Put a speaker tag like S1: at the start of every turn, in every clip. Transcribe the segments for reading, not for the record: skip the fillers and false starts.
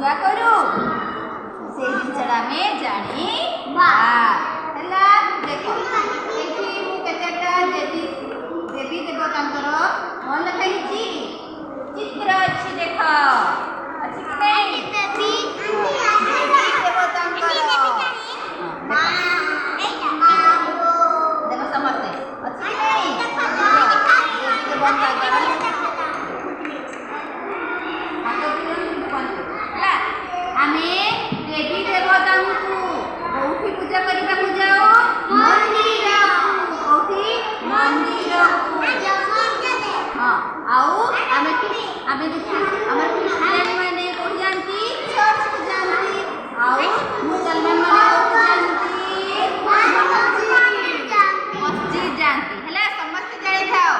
S1: पूरा करू से जिनसा आमे जानिबा हला देखो एठी मु केतेटा देवी देवी देवतांकर मन लिखाई चित्र अच्छी देख अच्छी कि नहीं देवी देवतांकर देखो समझते अच्छी कि नहीं देवी देवतांकर आमे देवी देवता कौटी पूजा करने को जाओ मंदिर हाँ आओ आमे क्रिश्चियन माने को जानती चर्च को जानती आओ मुसलमान माने को जानती मस्जिद जानती हेला समस्त जाने थाओ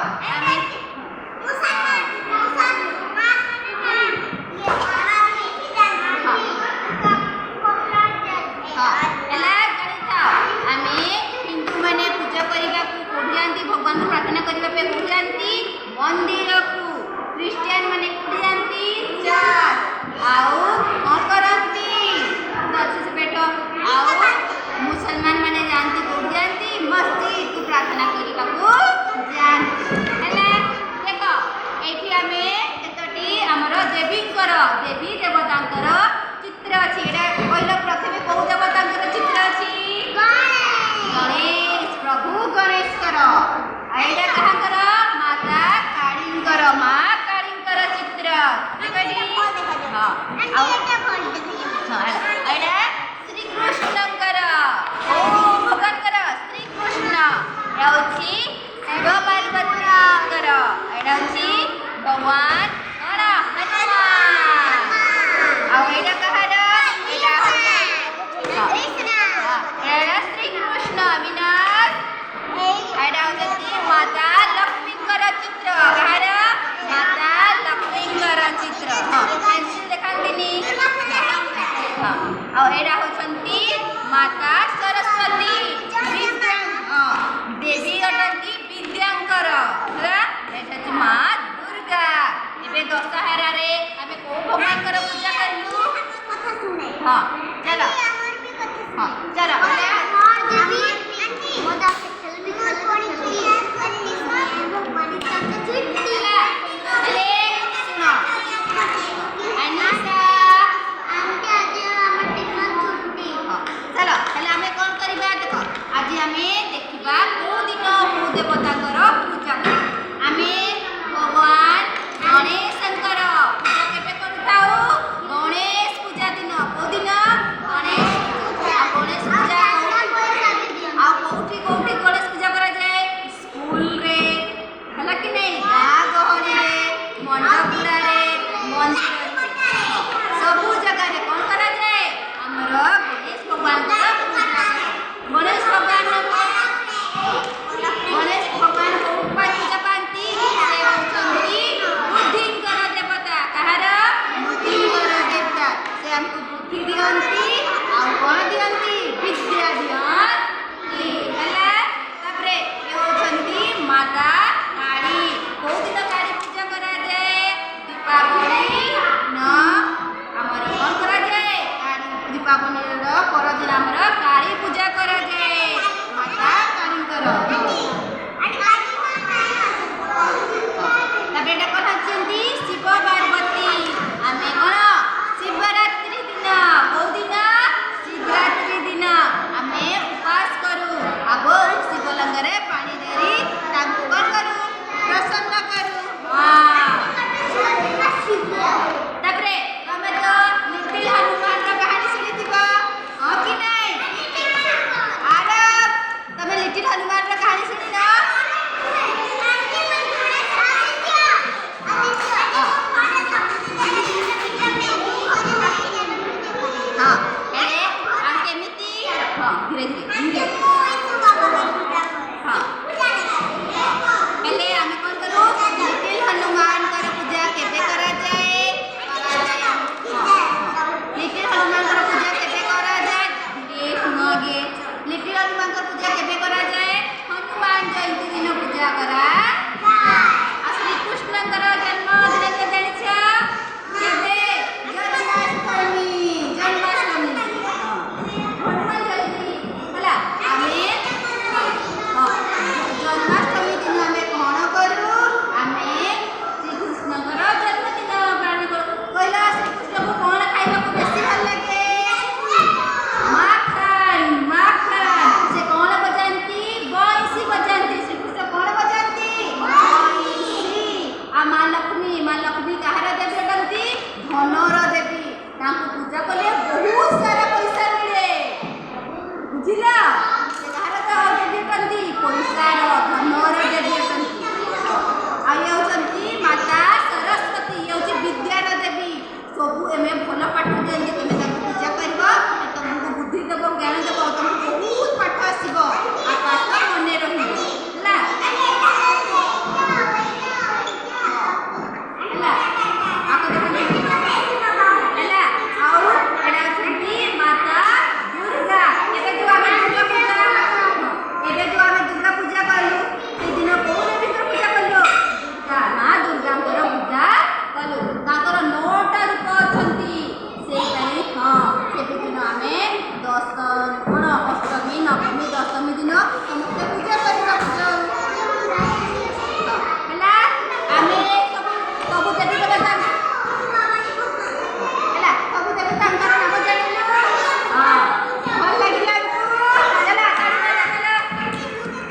S1: आमे भगवान प्रार्थना करने पे को जानती मंदिर को क्रिश्चियन माने को जानती चर्च आओ कौन करती अच्छे से बैठो आओ मुसलमान माने जानती को जानती मस्जिद को प्रार्थना करने को जानती हेला देखो एठी हमें केतोटी हमर देवींकर देवी देवतांकर चित्र अछि एटा पहिला प्रथमे को देवतांकर चित्र अछि गणेश प्रभु गणेश करो आइडा कहा करो माता काळींकर मां काळींकर चित्र देखडी हां आइडा श्री कृष्णंकर ओ भगवान कर श्री कृष्ण याउची शिव पार्वतींकर आइडा छी भगवान कण हनुमान आ आइडा कहा रो आइडा कृष्ण आइडा श्री कृष्ण विनाश आइडा होती माता लक्ष्मींकर चित्र कहार माता लक्ष्मींकर चित्र हाँ पेंसिल देखांतिनी हाँ और एडा होचंती माता सरस्वती विद्या देवी अटंती विद्यांकर हला एटा मां दुर्गा एबे दशहरा रे हमें को भगवान कर पूजा करलु कथा सुने हाँ चलो हाँ चलो देवी आंटी